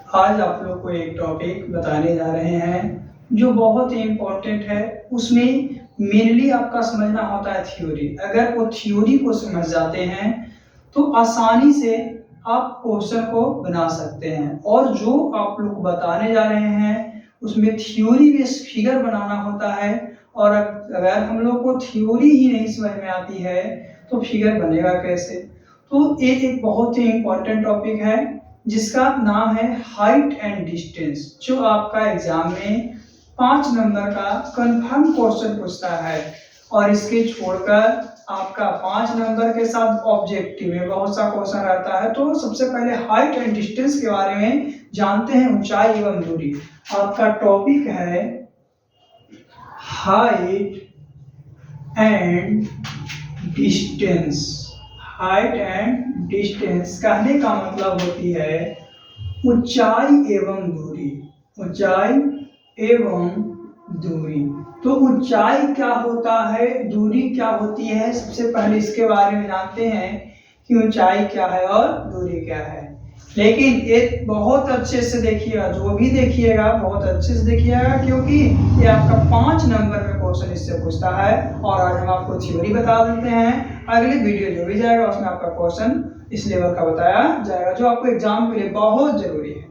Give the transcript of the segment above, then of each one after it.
आज आप लोग को एक टॉपिक बताने जा रहे हैं जो बहुत ही इम्पोर्टेंट है। उसमें मेनली आपका समझना होता है थ्योरी। अगर वो थ्योरी को समझ जाते हैं तो आसानी से आप क्वेश्चन को बना सकते हैं। और जो आप लोग बताने जा रहे हैं उसमें थ्योरी बेस्ड फिगर बनाना होता है। और अगर हम लोग को थ्योरी ही नहीं समझ में आती है तो फिगर बनेगा कैसे। तो ये एक बहुत ही इम्पोर्टेंट टॉपिक है जिसका नाम है हाइट एंड डिस्टेंस, जो आपका एग्जाम में 5 नंबर का कंफर्म क्वेश्चन पूछता है। और इसके छोड़कर आपका 5 नंबर के साथ ऑब्जेक्टिव में बहुत सा क्वेश्चन रहता है। तो सबसे पहले हाइट एंड डिस्टेंस के बारे में जानते हैं, ऊंचाई एवं दूरी। आपका टॉपिक है height and distance. Height and distance कहने का मतलब होती है ऊंचाई एवं दूरी। ऊंचाई एवं दूरी। तो ऊंचाई क्या होता है, दूरी क्या होती है, सबसे पहले इसके बारे में जानते हैं कि ऊंचाई क्या है और दूरी क्या है। लेकिन ये बहुत अच्छे से देखिएगा, जो भी देखिएगा बहुत अच्छे से देखिएगा, क्योंकि ये आपका 5 नंबर में क्वेश्चन इससे पूछता है। और आज हम आपको थ्योरी बता देते हैं। अगली वीडियो जो भी जाएगा उसमें आपका क्वेश्चन इस लेवल का बताया जाएगा जो आपको एग्जाम के लिए बहुत जरूरी है।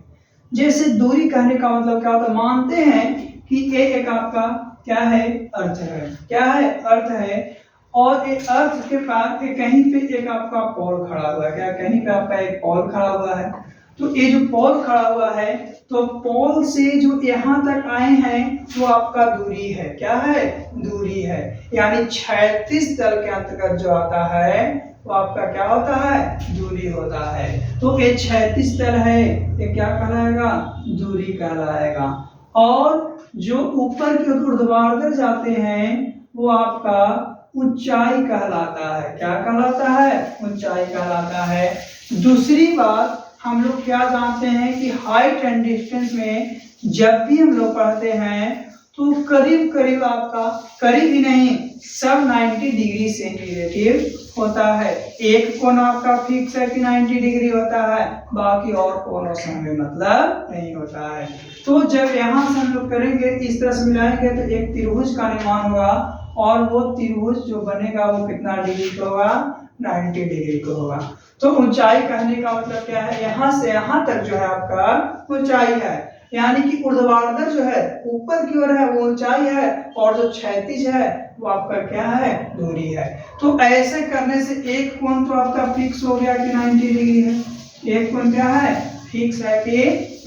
जैसे दूरी कहने का मतलब क्या होता है, मानते हैं कि ये एक आपका क्या है, अर्थ है। क्या है, अर्थ है। और एक अर्थ के पास कहीं पे एक आपका पोल खड़ा हुआ है। क्या, कहीं पे आपका एक पोल खड़ा हुआ है। तो ये जो पोल खड़ा हुआ है, तो पोल से जो यहाँ तक आए हैं वो आपका दूरी है। क्या है, दूरी है। यानी 36 तल के अंतर्गत जो आता है वो आपका क्या होता है, दूरी होता है। तो ये 36 तल है, ये क्या कहलाएगा, दूरी कहलाएगा। और जो ऊपर की ओर ऊर्ध्वाधर जाते हैं वो आपका ऊंचाई कहलाता है। क्या कहलाता है, ऊंचाई कहलाता है। दूसरी बात, हम लोग क्या जानते हैं कि हाइट एंड डिस्टेंस में जब भी हम लोग पढ़ते हैं तो करीब करीब आपका, करीब ही नहीं, सब 90 डिग्री से रिलेटिव होता है। एक कोण आपका फिक्स है कि 90 डिग्री होता है, बाकी और कोणों से हमें मतलब नहीं होता है। तो जब यहाँ से हम लोग करेंगे, इस तरह से मिलाएंगे तो एक त्रिभुज का निर्माण होगा। और वो त्रिभुज जो बनेगा वो कितना डिग्री का होगा, 90 डिग्री का होगा। तो ऊंचाई कहने का मतलब क्या है, यहाँ से यहाँ तक जो है आपका ऊंचाई है। यानी कि ऊर्ध्वाधर जो है ऊपर की ओर है वो ऊंचाई है, और जो क्षैतिज है वो आपका क्या है, दूरी है। तो ऐसे करने से एक कोण तो आपका फिक्स हो गया कि 90 डिग्री है। एक कोण क्या है, फिक्स है कि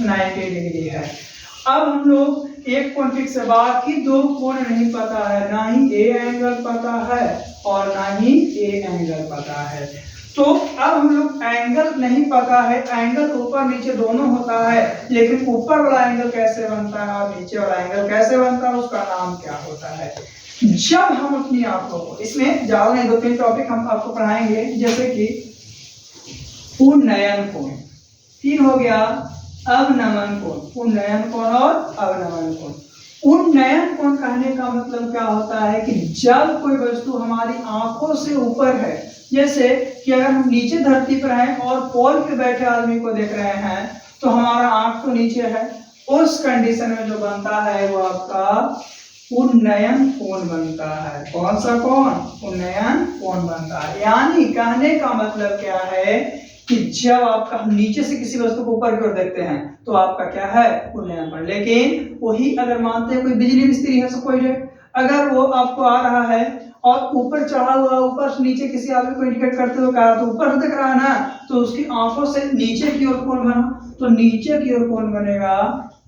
90 डिग्री है। अब हम लोग एक कोण फिक्स है, बाकी दो कोण नहीं पता है, ना ही ए एंगल पता है और ना ही ए एंगल पता है। तो अब हम लोग एंगल नहीं पता है, एंगल ऊपर नीचे दोनों होता है, लेकिन ऊपर वाला एंगल कैसे बनता है और नीचे वाला एंगल कैसे बनता है, उसका नाम क्या होता है। जब हम अपनी आंखों को, इसमें ज्यादा नहीं 2-3 टॉपिक हम आपको पढ़ाएंगे, जैसे कि उन्नयन कोण, फिर हो गया अवनमन कोण। उन्नयन कोण और अवनमन कोण। उन्नयन कोण कहने का मतलब क्या होता है कि जब कोई वस्तु हमारी आंखों से ऊपर है, जैसे कि अगर हम नीचे धरती पर हैं और पोल पे बैठे आदमी को देख रहे हैं तो हमारा आंख तो नीचे है, उस कंडीशन में जो बनता है वो आपका उन्नयन कोण बनता है। कौन सा कोण, उन्नयन कोण बनता है। यानी कहने का मतलब क्या है कि जब आपका नीचे से किसी वस्तु को ऊपर की ओर देखते हैं तो आपका क्या है, उन्नयन कोण। लेकिन वही अगर मानते हैं कोई बिजली मिस्त्री है, सपोज अगर वो आपको आ रहा है और ऊपर चढ़ा हुआ, ऊपर से नीचे किसी आदमी को इंडिकेट करते हुए कहा, तो ऊपर से दिख रहा है ना, तो उसकी आंखों से नीचे की ओर कोण बना, तो नीचे की ओर कोण बनेगा,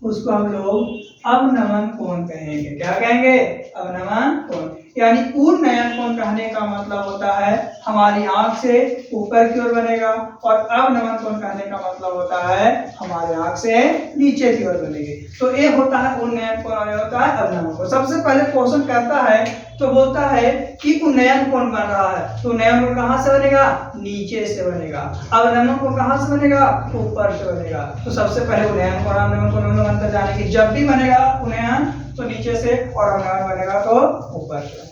उसको हम लोग अवनमन कोण कहेंगे। क्या कहेंगे, अवनमन कोण। यानी उन्नयन कोण कहने का मतलब होता है हमारी आंख से ऊपर की ओर बनेगा, और अवनमन कोण कहने का मतलब होता है हमारे आंख से नीचे की ओर बनेगी। तो ये होता है उन्नयन कोण और ये होता है अवनमन कोण। सबसे पहले क्वेश्चन कहता है तो बोलता है कि उन्नयन कोण बन रहा है, तो उन्नयन कोण कहां से बनेगा, नीचे से बनेगा। अवनमन कोण कहां से बनेगा, ऊपर से बनेगा। तो सबसे पहले उन्नयन कोण अवनमन कोण दोनों अंतर जाने की, जब भी बनेगा उन्नयन तो नीचे से और अवनमन बनेगा तो ऊपर से।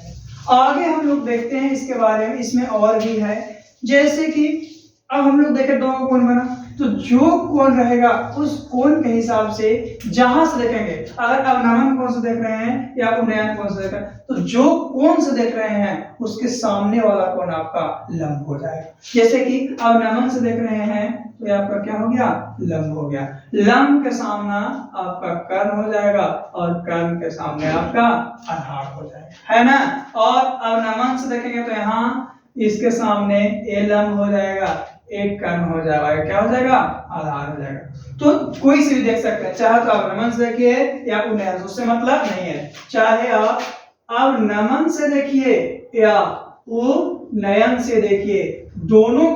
आगे हम लोग देखते हैं इसके बारे में, इसमें और भी है, जैसे कि अब हम लोग देखें दोनों कोण बना, तो जो कोण रहेगा उस कोण के हिसाब से जहां से देखेंगे, अगर अवनमन कोण से देख रहे हैं या उन्नयन कोण से देख रहे हैं, तो जो कोण से देख रहे हैं उसके सामने वाला कोण आपका लंब हो जाएगा। जैसे कि अवनमन से देख रहे हैं तो ये आपका क्या हो गया, लंब हो गया। लंब के सामना आपका कर्ण हो जाएगा और कर्ण के सामने आपका आधार हो जाएगा, है ना। और अवनमन से देखेंगे तो यहाँ इसके सामने ए लंब हो जाएगा, एक कर्ण हो जाएगा, क्या हो जाएगा, आधार हो जाएगा। तो कोई से भी देख सकते हैं, चाहे तो अवनमन से देखिए या उन्नयन से, उससे मतलब नहीं है। चाहे आप अवनमन से देखिए या उन्नयन से देखिए, दोनों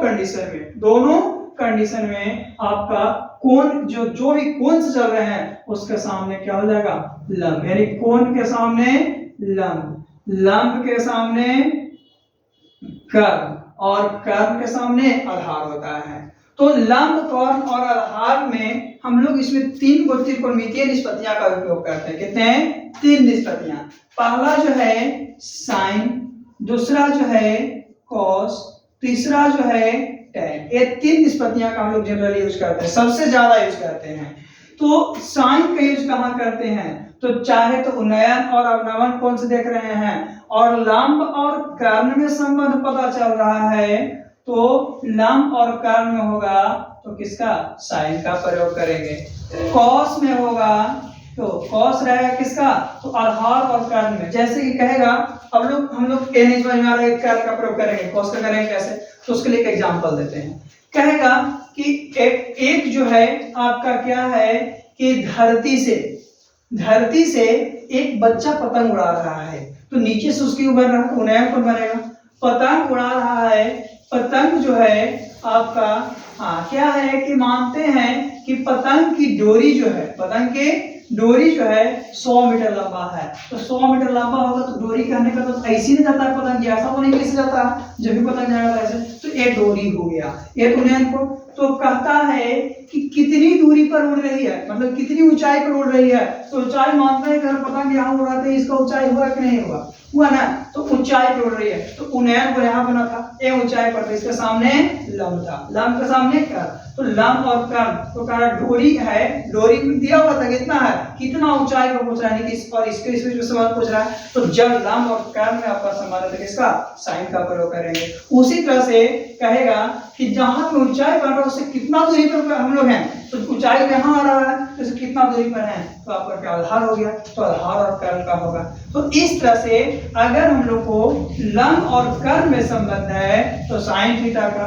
कंडीशन में आपका कोण जो भी कोण से चल रहे हैं उसके सामने क्या हो जाएगा, लंब। यानी कोण के सामने लंब, लंब के सामने कर्ण और कर्ण के सामने आधार होता है। तो लंब, कर्ण और आधार में हम लोग इसमें 3 त्रिकोणमितीय निष्पत्तियां का उपयोग करते हैं। कितने हैं, 3 निष्पत्तियां। पहला जो है साइन, दूसरा जो है कॉस, तीसरा जो है टैन। ये 3 निष्पत्तियां का हम लोग जनरली यूज करते हैं, सबसे ज्यादा यूज करते हैं। तो साइन का यूज कहां करते हैं, तो चाहे तो उन्नयन और अवनमन कोण से देख रहे हैं और लंब और कर्ण में संबंध पता चल रहा है, तो लंब और कर्ण में होगा तो किसका, साइन का प्रयोग करेंगे। कॉस में होगा तो कॉस रहेगा किसका, तो आधार और कर्ण में। जैसे कि कहेगा, अब हम लोग ये नहीं समझ में आ रहा है कर्ण का प्रयोग करेंगे, कॉस का करेंगे कैसे, तो उसके लिए एक एग्जांपल देते हैं। कहेगा कि एक जो है आपका क्या है कि धरती से एक बच्चा पतंग उड़ा रहा है, तो नीचे से उसके ऊपर रहा तो उन्नयन कोण बनेगा। पतंग उड़ा रहा है, पतंग जो है आपका क्या है कि मानते हैं कि पतंग की डोरी जो है, पतंग की डोरी जो है 100 मीटर लंबा है। तो 100 मीटर लंबा होगा तो डोरी कहने का तो ऐसे नहीं जाता है पतंग, ऐसा तो नहीं कैसे जाता है, जब भी पतंग जाएगा ऐसे, तो ये डोरी हो गया, ये उन्नयन कोण। तो कहता है कि कितनी दूरी पर उड़ रही है, मतलब कितनी ऊंचाई पर उड़ रही है, तो ऊंचाई मानते हैं कि अगर पतंग यहाँ उड़ाते हैं इसका ऊंचाई हुआ कि नहीं हुआ ना, तो ऊंचाई पर उड़ रही है। तो उन्नयन कोण यहाँ बना था, ये ऊंचाई पर था, इसके सामने लंब था, लंब के सामने कर्ण, तो लंब और कर्ण, तो कह डोरी है, डोरी में दिया हुआ था कितना है, कितना ऊंचाई पर पहुंच रहा है, और इसके इस बीच में संबंध पूछ रहा है, तो जब लंब और कर्ण में आपका संबंध है किसका, साइन का प्रयोग करेंगे। उसी तरह से कहेगा कि जहां पे ऊंचाई पर उससे कितना दूरी पर हम लोग हैं, तो ऊंचाई यहाँ आ रहा है तो इससे कितना दूरी पर है, तो आपका क्या आधार हो गया, तो आधार और कर्ण का होगा। तो इस तरह से अगर हम लोग को लंब और कर्ण में संबंध है तो साइन थीटा का,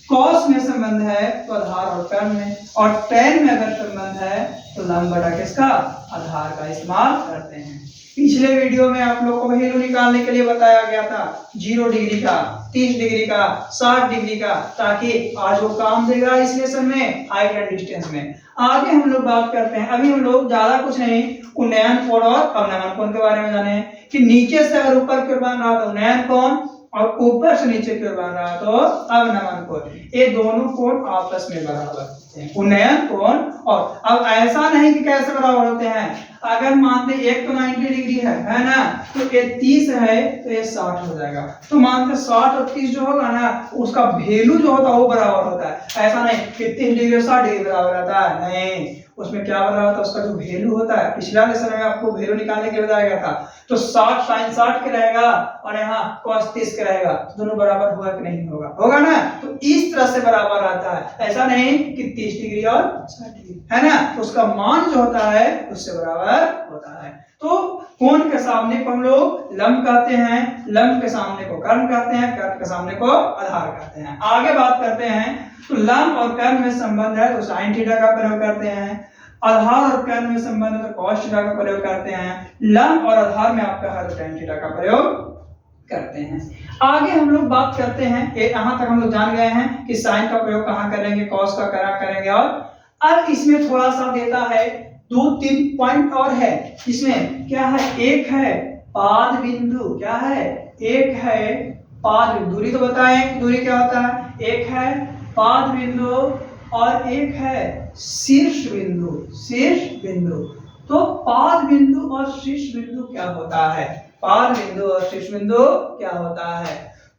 कॉस में संबंध है तो आधार और कर्ण में, और टैन में अगर संबंध है तो लंब बटा किसका, आधार का इस्तेमाल करते हैं। पिछले वीडियो में आप लोगों को वैल्यू निकालने के लिए बताया गया था 0 डिग्री का, 30 डिग्री का, 60 डिग्री का, ताकि आज वो काम देगा इस लेसन में, हाइट एंड डिस्टेंस में। आगे हम लोग बात करते हैं, अभी हम लोग ज्यादा कुछ नहीं उन्नयन कोण और अवनमन कोण के बारे में जाने कि नीचे से अगर ऊपर की ओर बन रहा तो उन्नयन कोण और ऊपर से नीचे की ओर बन रहा तो अवनमन कोण। ये दोनों कोण आपस में बराबर होते हैं, उन्नयन कोण। और अब ऐसा नहीं कि कैसे बराबर होते हैं, अगर मानते एक तो 90 डिग्री है ना, तो ये 30 है तो ये 60 हो जाएगा। तो मानते 60 और 30 जो होगा ना, उसका वैल्यू जो होता है वो बराबर होता है। ऐसा नहीं कि 30 डिग्री और 60 डिग्री बराबर रहता है, नहीं, उसमें क्या बराबर होता है, उसका जो वैल्यू होता है। पिछला लेसन में आपको वैल्यू निकालने के लिए बताया गया था, तो 60 sin 60 के रहेगा और यहाँ cos 30 के रहेगा, तो दोनों बराबर होगा कि नहीं होगा, होगा ना। तो इस तरह से बराबर आता है, ऐसा नहीं कि 30 डिग्री और 60 डिग्री, है ना, तो उसका मान जो होता है उससे बराबर होता है। तो कोण के सामने को हम लोग लंब कहते हैं, लंब के सामने को कर्ण कहते हैं, कर्ण के सामने को आधार कहते हैं। आगे बात करते हैं, तो लंब और कर्ण में संबंध है तो साइन थीटा का प्रयोग करते हैं, आधार और कर्ण में संबंध है तो कॉस थीटा का प्रयोग करते हैं, लंब और आधार में आपका है तो tan थीटा का प्रयोग करते हैं। आगे हम लोग बात करते हैं, यहाँ तक हम लोग जान गए हैं कि साइन का प्रयोग कहाँ करेंगे, कॉस का कहाँ करेंगे, और अब इसमें थोड़ा सा देता है 2-3 पॉइंट और है। इसमें क्या है, एक है पाद बिंदु, क्या है, एक है पाद बिंदु, दूरी तो बताएं दूरी क्या होता है, एक है पाद बिंदु और एक है शीर्ष बिंदु, शीर्ष बिंदु। तो पाद बिंदु और शीर्ष बिंदु क्या होता है, पाद बिंदु और शीर्ष बिंदु क्या होता है,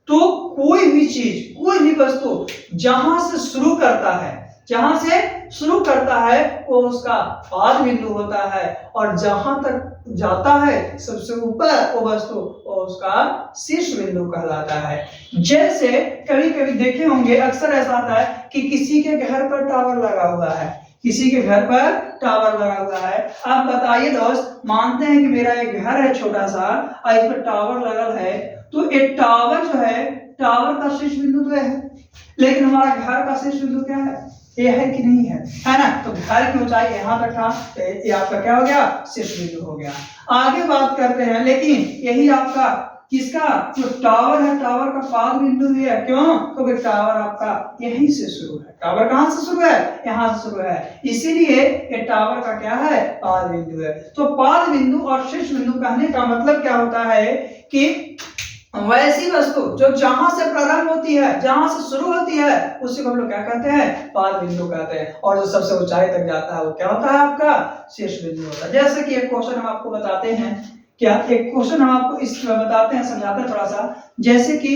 तो कोई भी चीज, कोई भी वस्तु जहां से शुरू करता है, जहां से शुरू करता है वो उसका पाद बिंदु होता है, और जहां तक जाता है सबसे ऊपर वो वस्तु वो उसका शीर्ष बिंदु कहलाता है। जैसे कभी कभी देखे होंगे, अक्सर ऐसा आता है कि किसी के घर पर टावर लगा हुआ है, किसी के घर पर टावर लगा हुआ है। आप बताइए दोस्त, मानते हैं कि मेरा एक घर है छोटा सा और इस पर टावर लगा है, तो एक टावर जो है, टावर का शीर्ष बिंदु तो है, लेकिन हमारा घर का शीर्ष बिंदु क्या है, ये है कि नहीं है ना? तो घर की ऊंचाई यहाँ तक था, तो ये आपका क्या हो गया, शीर्ष बिंदु हो गया। आगे बात करते हैं, लेकिन यही आपका किसका जो टावर है, टावर का पाद बिंदु भी है। क्यों? क्योंकि टावर आपका यहीं से शुरू है। टावर कहाँ से शुरू है? यहाँ से शुरू है, इसीलिए ये टावर का क्या है, पाद बिंदु है। तो पाद बिंदु और शीर्ष बिंदु कहने का मतलब क्या होता है कि वैसी वस्तु जो जहां से प्रारंभ होती है, जहां से शुरू होती है, उसी को हम लोग क्या कहते हैं, पाद बिंदु कहते हैं, और जो सबसे ऊंचाई तक जाता है वो क्या होता है, आपका शीर्ष बिंदु होता है। जैसे कि एक क्वेश्चन हम आपको बताते हैं, क्या एक क्वेश्चन हम आपको इस बताते हैं, समझाते हैं थोड़ा सा। जैसे कि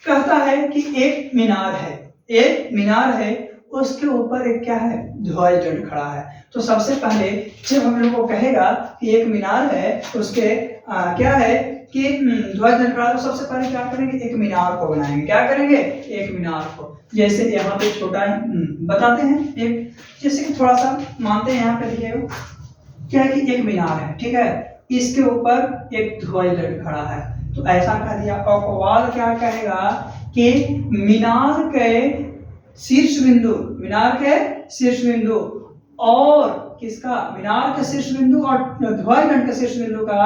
कहता है कि एक मीनार है, एक मीनार है, उसके ऊपर एक क्या है, ध्वज दंड खड़ा है। तो सबसे पहले जब हम लोग को कहेगा कि एक मीनार है, उसके क्या है कि ध्वज दंड खड़ा, तो सबसे पहले क्या करेंगे, एक मीनार को बनाएंगे। क्या करेंगे, एक मीनार को। जैसे यहाँ पे छोटा बताते हैं, एक जैसे कि थोड़ा सा मानते हैं, यहाँ पे देखिएगा क्या है कि एक मीनार है, ठीक है, इसके ऊपर एक ध्वज दंड खड़ा है। तो ऐसा कह दिया, अपवाद क्या कहेगा कि मीनार के शीर्ष बिंदु, मीनार के शीर्ष बिंदु और किसका, मीनार के शीर्ष बिंदु और ध्वज दंड के शीर्ष बिंदु का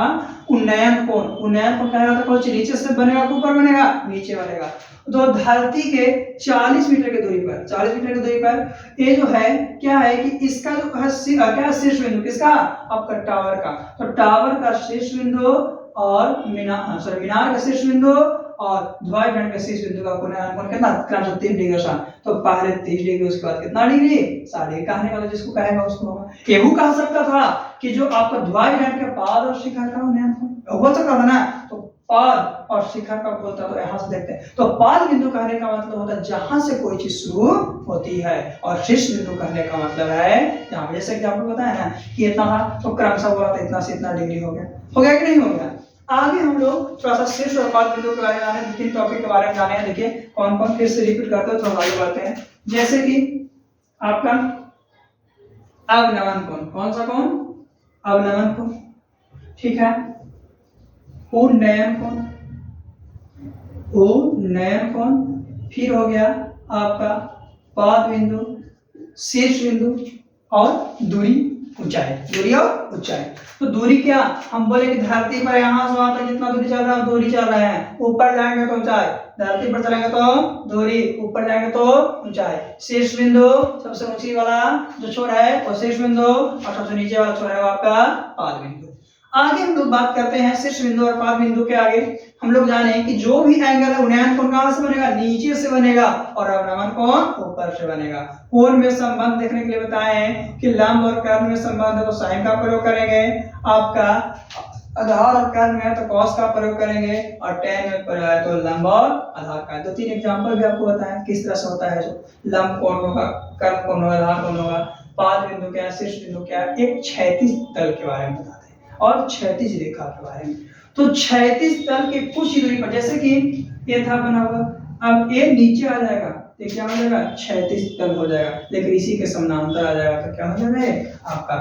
उन्नयन कोण, उन्नयन कोण कहेगा तो कौन नीचे से बनेगा, ऊपर बनेगा, नीचे बनेगा। तो धरती के 40 मीटर की दूरी पर, 40 मीटर की दूरी पर ये जो है क्या है कि इसका जो क्या शीर्ष बिंदु किसका, आपका टावर का। तो टावर का शीर्ष बिंदु और मीनार का शीर्ष बिंदु और ध्वज दंड के शीर्ष बिंदु का कोण कितना, 3 डिग्री। तो पहले 30 डिग्री, उसके बाद कितना डिग्री, 60 डिग्री। कहने वाला जिसको कहेगा उसको होगा। केहू कह सकता था कि जो आपका ध्वज दंड के पाद और शिखर का उन्नयन हो सकता था ना, तो पाद और शिखर का बोलता, तो यहाँ से देखते हैं। तो पाद बिंदु कहने का मतलब होता है जहां से कोई चीज शुरू होती है, और शीर्ष बिंदु कहने का मतलब है जहां, जैसे कि आपको पता है ना कि इतना, तो क्रमशः बोला था इतना से इतना डिग्री हो गया कि नहीं हो गया। आगे हम लोग थोड़ा सा शीर्ष और पाद बिंदु के बारे में जाने, 2-3 टॉपिक के बारे में जाने हैं। देखिए कौन कौन, फिर से रिपीट करते हैं, थोड़ा आगे बढ़ते हैं। जैसे कि आपका अवनमन कोण, कौन सा कोण, अवनमन कोण, ठीक है। उन्नयन कोण, उन्नयन कोण, फिर हो गया आपका पाद बिंदु, शीर्ष बिंदु और दूरी, ऊंचाई, दूरी और ऊंचाई। तो दूरी क्या, हम बोले कि धरती पर यहाँ से वहां तक जितना दूरी चल रहा है दूरी चल रहे हैं, ऊपर जाएंगे तो ऊंचाई, धरती पर चलेंगे तो दूरी, ऊपर जाएंगे तो ऊंचाई। शीर्ष बिंदु सबसे ऊंची वाला जो छोर है वो शीर्ष बिंदु, और सबसे नीचे वाला छोर है वो आपका पाद बिंदु। आगे हम लोग बात करते हैं शीर्ष बिंदु और पाद बिंदु के आगे हम लोग जाने कि जो भी एंगल है, उन्नयन कोण कहां से बनेगा, नीचे से बनेगा, और अवनमन कोण ऊपर से बनेगा। कोण में संबंध देखने के लिए बताएं कि लंब और कर्ण में संबंध है तो साइन का प्रयोग करेंगे, आपका आधार और कर्ण में है तो कॉस का प्रयोग करेंगे, और tan में प्रयोग है तो लंब और आधार का। 2-3 एग्जांपल भी आपको बताएं किस तरह से होता है। जो लंब कोण होगा, कर्ण कोण होगा, आधार कोण होगा, पाद बिंदु क्या है, शीर्ष बिंदु क्या है, एक क्षैतिज तल के बारे में बताते हैं और क्षैतिज रेखा के बारे में। तो क्षैतिज तल के कुछ दूरी पर, जैसे कि ये था बना हुआ, अब ये नीचे आ जाएगा तो क्या हो जाएगा, क्षैतिज तल हो जाएगा, लेकिन इसी के समानांतर आ जाएगा तो क्या हो जाएगा, आपका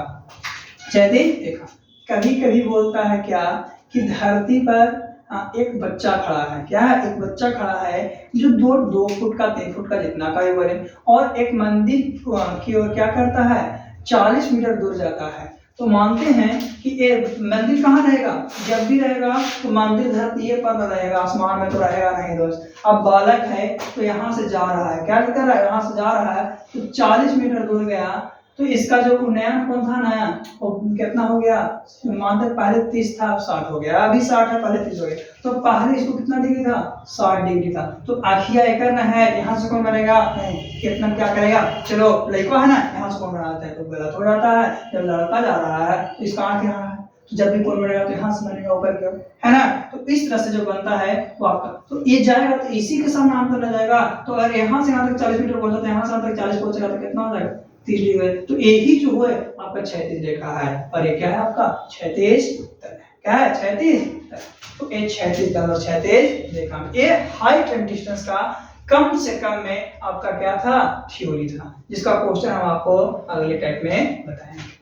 क्षैतिज रेखा। कभी कभी बोलता है क्या कि धरती पर एक बच्चा खड़ा है, क्या है, एक बच्चा खड़ा है जो 2 फुट का 3 फुट का जितना का ही बने, और एक मंदिर की ओर क्या करता है, 40 मीटर दूर जाता है। तो मानते हैं कि ये मंदिर कहाँ रहेगा, जब भी रहेगा तो मंदिर धरती पर न रहेगा, आसमान में तो रहेगा नहीं दोस्त। अब बालक है तो यहाँ से जा रहा है, क्या कर रहा है, यहाँ से जा रहा है तो 40 मीटर दूर गया, तो इसका जो उन्नयन कोण था ना वो कितना हो गया, मानते पहले 30 था अब 60 हो गया, अभी 60 है पहले 30 हो गया, तो पहले इसको कितना डिग्री था, 60 डिग्री था। तो आखिया एक करना है, यहाँ से कौन बनेगा, कितना क्या करेगा, चलो लड़का है ना यहाँ से कौन बनाता है तो गलत हो जाता है, जब लड़का जा रहा है तो इसका आंख यहाँ है तो जब भी कोण बनेगा तो यहाँ से बनेगा ऊपर की ओर, है ना। तो इस तरह से जो बनता है वो आपका, तो ये जाएगा तो इसी के सामने आंसर आ जाएगा। तो अगर यहाँ से यहाँ तक 40 मीटर पहुंचा तो यहाँ से यहाँ तक 40 पहुंचेगा तो कितना हो जाएगा 30 डिग्री। तो यही जो है आपका क्षैतिज रेखा है, और ये क्या है आपका क्षैतिज तल, क्या है क्षैतिज तल। तो ये क्षैतिज तल और क्षैतिज रेखा में ये हाइट एंड डिस्टेंस का कम से कम में आपका क्या था, थ्योरी था, जिसका क्वेश्चन हम आपको अगले टाइप में बताएंगे।